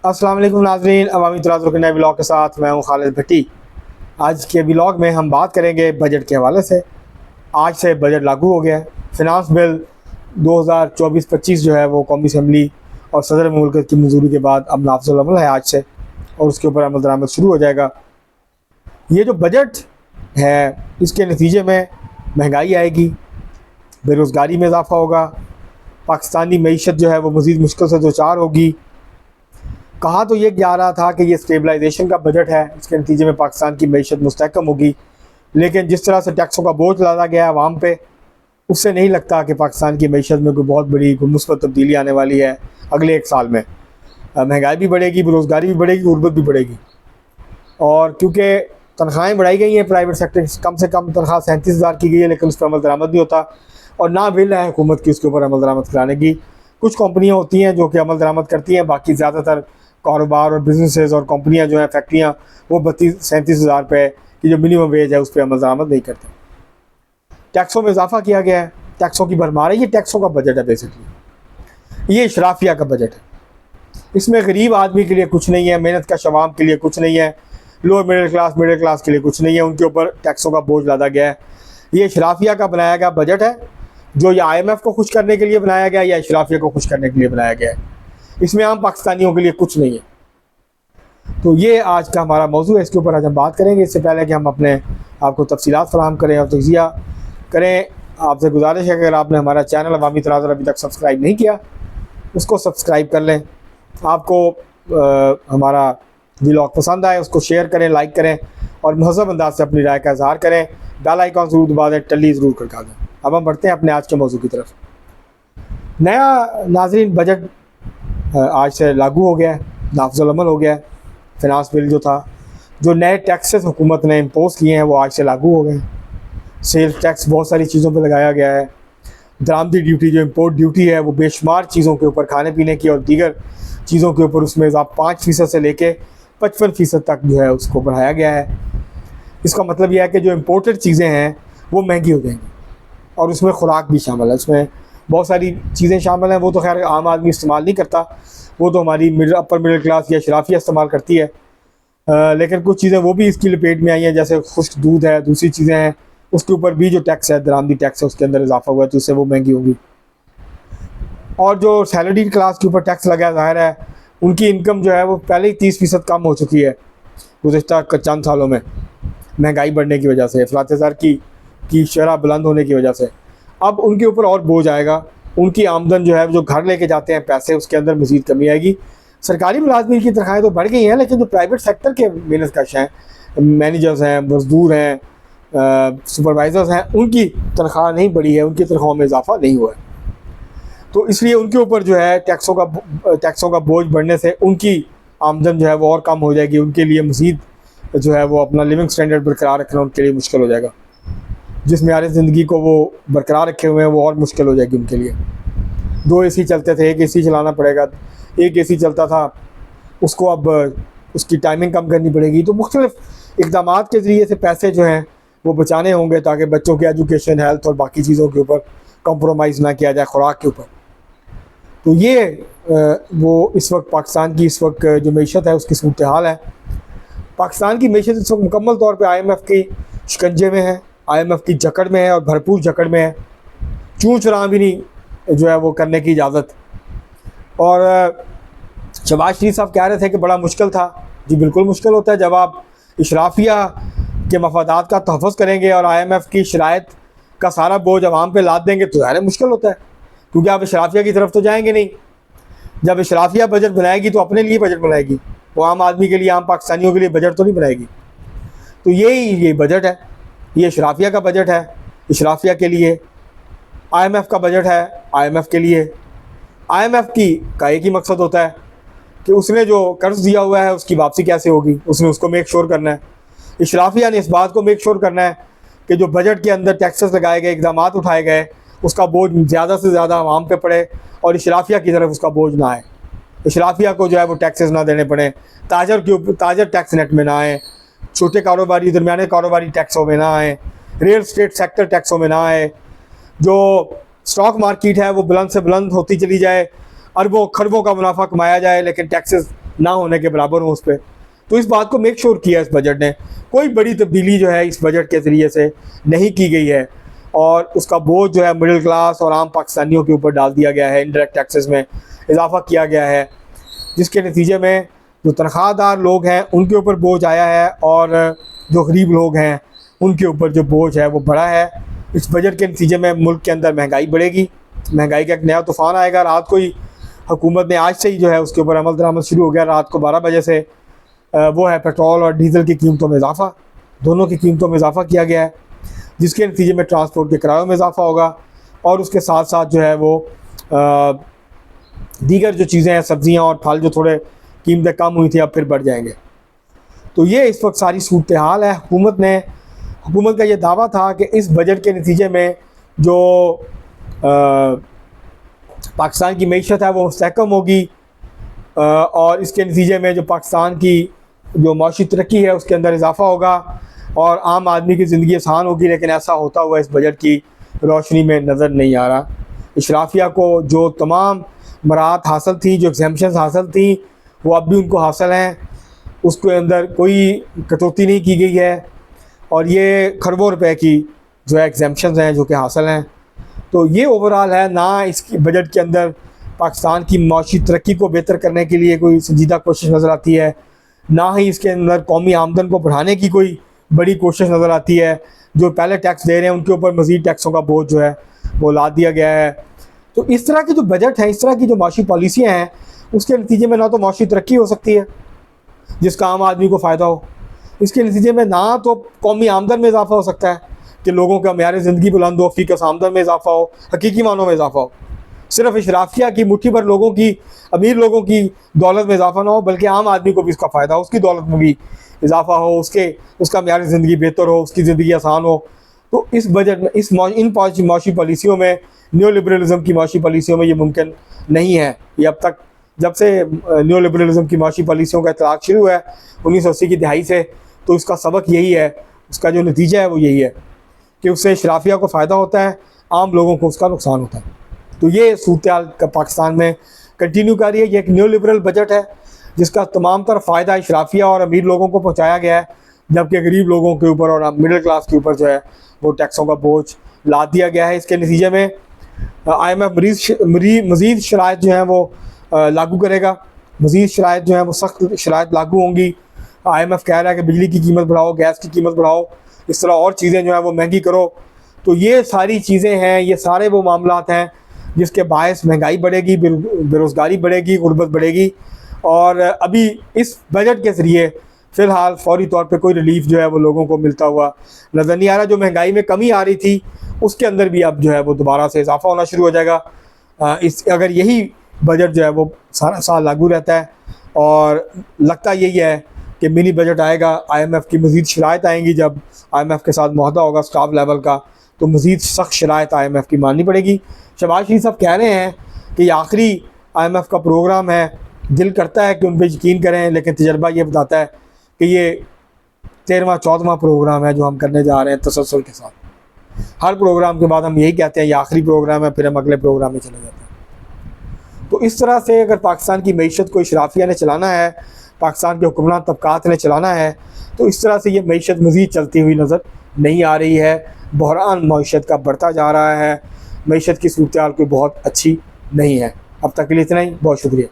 अस्सलाम वालेकुम नाज़रीन, अवामी तराजुर के नए ब्लॉग के साथ मैं हूँ खालिद भट्टी। आज के ब्लॉग में हम बात करेंगे बजट के हवाले से। आज से बजट लागू हो गया है। फिनांस बिल 2024-25 जो है वो कौमी असम्बली और सदर मुल्क की मंजूरी के बाद अब नाफिजुल अमल है आज से, और उसके ऊपर अमल दरामद शुरू हो जाएगा। ये जो बजट है इसके नतीजे में महंगाई आएगी, बेरोज़गारी में इजाफ़ा होगा, पाकिस्तानी मईशत जो है वो मज़ीद मुश्किल से दो चार होगी। कहा तो ये जा रहा था कि ये स्टेबलाइजेशन का बजट है, इसके नतीजे में पाकिस्तान की मईशत मुस्तहकम होगी, लेकिन जिस तरह से टैक्सों का बोझ लादा गया है आवाम पे, उससे नहीं लगता कि पाकिस्तान की मईशत में कोई बहुत बड़ी कोई मुस्बत तब्दीली आने वाली है अगले एक साल में। महंगाई भी बढ़ेगी, बेरोज़गारी भी बढ़ेगी, गुर्बत भी बढ़ेगी। और क्योंकि तनख्वाहें बढ़ाई गई हैं प्राइवेट सेक्टर, कम से कम तनख्वाह 37,000 की गई है, लेकिन उस पर अमल दरामद नहीं होता और ना बिल है हुकूमत की उसके ऊपर अमल दरामद कराने की। कुछ कंपनियाँ होती हैं जो कि अमल दरामद करती हैं, बाकी ज़्यादातर कारोबार और बिजनेसेस और कंपनियां जो हैं, फैक्ट्रियां, वो 32-37,000 रुपये की जो मिनिमम वेज है उस पर अमल दरामद नहीं करते। टैक्सों में इजाफा किया गया है, टैक्सों की भरमार है। ये टैक्सों का बजट है बेसिकली, ये इशराफिया का बजट है। इसमें गरीब आदमी के लिए कुछ नहीं है, मेहनत का शवाम के लिए कुछ नहीं है, लोअर मिडिल क्लास के लिए कुछ नहीं है, उनके ऊपर टैक्सों का बोझ लादा गया है। ये इशराफिया का बनाया गया बजट है, जो या IMF को खुश करने के लिए बनाया गया या इशराफिया को खुश करने के लिए बनाया गया है। इसमें आम पाकिस्तानियों के लिए कुछ नहीं है। तो ये आज का हमारा मौजू है, इसके ऊपर आज हम बात करेंगे। इससे पहले कि हम अपने आपको तफसीलात फराहम करें और तजिया करें, आपसे गुजारिश है कि अगर आपने हमारा चैनल अवामी तनाज़ुर अभी तक सब्सक्राइब नहीं किया, उसको सब्सक्राइब कर लें। आपको हमारा व्लॉग पसंद आए उसको शेयर करें, लाइक करें और महज़ब अंदाज से अपनी राय का इजहार करें। बेल आइकॉन ज़रूर दबा दें, टल्ली ज़रूर खड़का दें। अब हम बढ़ते हैं अपने आज के मौजू की तरफ। नया नाज़रीन बजट आज से लागू हो गया है, नाफिजुल अमल हो गया है। फिनांस बिल जो था, जो नए टैक्सेस हुकूमत ने इम्पोज किए हैं वो आज से लागू हो गए हैं। सेल्स टैक्स बहुत सारी चीज़ों पर लगाया गया है। दरामदी ड्यूटी जो इम्पोर्ट ड्यूटी है वो बेशुमार चीज़ों के ऊपर, खाने पीने की और दीगर चीज़ों के ऊपर, उसमें आप 5% से लेके 55% तक जो है उसको बढ़ाया गया है। इसका मतलब यह है कि जो इम्पोर्टेड चीज़ें हैं वो महंगी हो जाएंगी, और उसमें खुराक भी शामिल है। उसमें बहुत सारी चीज़ें शामिल हैं, वो तो खैर आम आदमी इस्तेमाल नहीं करता, वो तो हमारी अपर मिडिल क्लास या शराफिया इस्तेमाल करती है। लेकिन कुछ चीज़ें वो भी इसकी लपेट में आई हैं, जैसे खुश्क दूध है, दूसरी चीज़ें हैं, उसके ऊपर भी जो टैक्स है, दरामदी टैक्स है, उसके अंदर इजाफा हुआ है, तो उससे वो महंगी होगी। और जो सैलरी क्लास के ऊपर टैक्स लगा है, ज़ाहिर है उनकी इनकम जो है वो पहले ही 30% कम हो चुकी है गुज़श्ता चंद सालों में, महंगाई बढ़ने की वजह से, अफरात ज़र की शरह बुलंद होने की वजह से। अब उनके ऊपर और बोझ आएगा, उनकी आमदन जो है जो घर लेके जाते हैं पैसे, उसके अंदर मज़ीद कमी आएगी। सरकारी मुलाजमीन की तनख्वाहें तो बढ़ गई हैं, लेकिन जो प्राइवेट सेक्टर के मेहनत कश हैं, मैनेजर्स हैं, मजदूर हैं, सुपरवाइज़र्स हैं, उनकी तनख्वाह नहीं बढ़ी है, उनकी तनख्वाह में इजाफा नहीं हुआ है। तो इसलिए उनके ऊपर जो है टैक्सों का बोझ बढ़ने से उनकी आमदन जो है वो और कम हो जाएगी। उनके लिए मज़ीद जो है वो अपना लिविंग स्टैंडर्ड बरकरार रखना उनके लिए मुश्किल हो जाएगा। जिस मेयार ज़िंदगी को वो बरकरार रखे हुए हैं वो और मुश्किल हो जाएगी उनके लिए। 2 AC चलते थे, 1 AC चलाना पड़ेगा। 1 AC चलता था, उसको अब उसकी टाइमिंग कम करनी पड़ेगी। तो मुख्तलिफ इक़दामात के ज़रिए से पैसे जो हैं वो बचाने होंगे, ताकि बच्चों की एजुकेशन, हेल्थ और बाकी चीज़ों के ऊपर कॉम्प्रोमाइज़ ना किया जाए, खुराक के ऊपर। तो ये वो इस वक्त पाकिस्तान की इस वक्त जो मईशत है उसकी सूरत हाल है। पाकिस्तान की मईशत इस वक्त मुकम्मल तौर पर IMF की शिकंजे में है, IMF की जकड़ में है और भरपूर जकड़ में है। चूँ चुरां भी नहीं जो है वो करने की इजाज़त। और शहबाज शरीफ साहब कह रहे थे कि बड़ा मुश्किल था। जी बिल्कुल मुश्किल होता है, जब आप इशराफिया के मफादात का तहफ़्फ़ुज़ करेंगे और IMF की शराइत का सारा बोझ अवाम पे लाद देंगे तो ज़ाहिर मुश्किल होता है, क्योंकि आप इशराफिया की तरफ तो जाएंगे नहीं। जब इशराफिया बजट बनाएगी तो अपने लिए बजट बनाएगी, वो आम आदमी के लिए, आम पाकिस्तानियों के लिए बजट तो नहीं बनाएगी। तो ये बजट है, ये इशराफिया का बजट है, इशराफिया के लिए। IMF का बजट है, IMF के लिए। IMF का एक ही मकसद होता है कि उसने जो कर्ज दिया हुआ है उसकी वापसी कैसे होगी, उसने उसको मेक श्योर करना है। इशराफिया ने इस बात को मेक श्योर करना है कि जो बजट के अंदर टैक्सेस लगाए गए, इक़दाम उठाए गए, उसका बोझ ज़्यादा से ज़्यादा आवाम पे पड़े और इशराफिया की तरफ उसका बोझ ना आए। इशराफिया को जो है वो टैक्सेस ना देने पड़े, ताजर टैक्स नेट में ना आए, छोटे कारोबारी, दरमियाने कारोबारी टैक्सों में ना आए, रियल स्टेट सेक्टर टैक्सों में ना आए, जो स्टॉक मार्केट है वो बुलंद से बुलंद होती चली जाए, अरबों खरबों का मुनाफा कमाया जाए, लेकिन टैक्सेस ना होने के बराबर हों उस पर। तो इस बात को मेक श्योर किया इस बजट ने। कोई बड़ी तब्दीली जो है इस बजट के ज़रिए से नहीं की गई है और उसका बोझ जो है मिडिल क्लास और आम पाकिस्तानियों के ऊपर डाल दिया गया है। इनडायरेक्ट टैक्सेस में इजाफा किया गया है, जिसके नतीजे में जो तनख्वाहदार लोग हैं उनके ऊपर बोझ आया है और जो गरीब लोग हैं उनके ऊपर जो बोझ है वो बढ़ा है। इस बजट के नतीजे में मुल्क के अंदर महंगाई बढ़ेगी, महंगाई का एक नया तूफ़ान आएगा। रात को ही हुकूमत ने आज से ही जो है उसके ऊपर अमल दरामद शुरू हो गया। रात को 12 बजे से वो है पेट्रोल और डीज़ल की कीमतों में इजाफा, दोनों की कीमतों में इजाफा किया गया है, जिसके नतीजे में ट्रांसपोर्ट के किरायों में इजाफा होगा और उसके साथ साथ जो है वो दीगर जो चीज़ें हैं, सब्ज़ियाँ और फल, जो थोड़े कीमतें कम हुई थी अब फिर बढ़ जाएंगे। तो ये इस वक्त सारी सूरत हाल है। हुकूमत का ये दावा था कि इस बजट के नतीजे में जो पाकिस्तान की मईशत है वो मुस्तहकम होगी और इसके नतीजे में जो पाकिस्तान की जो माशी तरक्की है उसके अंदर इजाफा होगा और आम आदमी की ज़िंदगी आसान होगी। लेकिन ऐसा होता हुआ इस बजट की रोशनी में नज़र नहीं आ रहा। इशराफिया को जो तमाम मराहत हासिल थी, जो एग्जेम्पशंस हासिल थी, वो अब भी उनको हासिल हैं, उसके अंदर कोई कटौती नहीं की गई है और ये खरबों रुपए की जो है एग्जेम्पशंस हैं जो कि हासिल हैं। तो ये ओवरऑल है ना, इसकी बजट के अंदर पाकिस्तान की माशी तरक्की को बेहतर करने के लिए कोई संजीदा कोशिश नज़र आती है, ना ही इसके अंदर कौमी आमदन को बढ़ाने की कोई बड़ी कोशिश नज़र आती है। जो पहले टैक्स दे रहे हैं उनके ऊपर मज़ीद टैक्सों का बोझ जो है वो लाद दिया गया है। तो इस तरह की जो बजट है, इस तरह की जो माशी पॉलिसियाँ हैं, उसके नतीजे में ना तो माशी तरक्की हो सकती है जिसका आम आदमी को फ़ायदा हो, इसके नतीजे में ना तो कौमी आमदन में इजाफा हो सकता है कि लोगों का मेयार ज़िंदगी बुलंद हो, फ़ीकस आमदन में इजाफा हो, हकीकी मानों में इजाफा हो। सिर्फ इशराफिया की मुट्ठी भर लोगों की, अमीर लोगों की दौलत में इजाफा ना हो, बल्कि आम आदमी को भी इसका फ़ायदा हो, उसकी दौलत में भी इजाफा हो, उसका मेयार ज़िंदगी बेहतर हो, उसकी ज़िंदगी आसान हो। तो इस बजट में इन माशी पॉलिसियों में, न्यू लिबरलिज़म की माशी पॉलिसियों में ये मुमकिन नहीं है। ये अब तक जब से न्यू लिबरलिज़म की माशी पॉलिसियों का इतलाक़ शुरू है 1980 की दिहाई से, तो इसका सबक यही है, उसका जो नतीजा है वो यही है कि उससे इशराफिया को फ़ायदा होता है, आम लोगों को उसका नुकसान होता है। तो ये सूरत हाल पाकिस्तान में कंटिन्यू कर रही है। ये एक न्यू लिबरल बजट है जिसका तमाम तरह फ़ायदा इशराफिया और अमीर लोगों को पहुँचाया गया है, जबकि गरीब लोगों के ऊपर और मिडिल क्लास के ऊपर जो है वो टैक्सों का बोझ लाद दिया गया है। इसके नतीजे में IMF मज़ीद शराइत जो हैं वो लागू करेगा, मज़ीद शराइत जो हैं वो सख्त शराइत लागू होंगी। IMF कह रहा है कि बिजली की कीमत बढ़ाओ, गैस की कीमत बढ़ाओ, इस तरह और चीज़ें जो हैं वो महंगी करो। तो ये सारी चीज़ें हैं, ये सारे वो मामलात हैं जिसके बायस महंगाई बढ़ेगी, बेरोज़गारी बढ़ेगी, गुर्बत बढ़ेगी। और अभी इस बजट के ज़रिए फ़िलहाल फौरी तौर पे कोई रिलीफ जो है वो लोगों को मिलता हुआ नज़र नहीं आ रहा। जो महंगाई में कमी आ रही थी उसके अंदर भी अब जो है वो दोबारा से इजाफा होना शुरू हो जाएगा अगर यही बजट जो है वो सारा साल लागू रहता है। और लगता यही है कि मिनी बजट आएगा, IMF की मज़ीद शराइत आएंगी, जब IMF के साथ मुआहदा होगा स्टाफ लेवल का तो मज़ीद सख्त शराइत IMF की माननी पड़ेगी। शहबाज शरीफ साहब कह रहे हैं कि ये आखिरी IMF का प्रोग्राम है, दिल करता है कि उन पर यकीन करें, लेकिन तजर्बा ये बताता है कि ये 13वां 14वां प्रोग्राम है जो हम करने जा रहे हैं तसल्सल के साथ। हर प्रोग्राम के बाद हम यही कहते हैं ये आखिरी प्रोग्राम है, फिर हम अगले प्रोग्राम में चले जाते हैं। तो इस तरह से अगर पाकिस्तान की मईशत को इशराफिया ने चलाना है, पाकिस्तान के हुक्मरान तबकात ने चलाना है, तो इस तरह से ये मईशत मज़ीद चलती हुई नज़र नहीं आ रही है। बहरान मईशत का बढ़ता जा रहा है, मईशत की सूरत हाल कोई बहुत अच्छी नहीं है। अब तक के लिए इतना ही, बहुत शुक्रिया।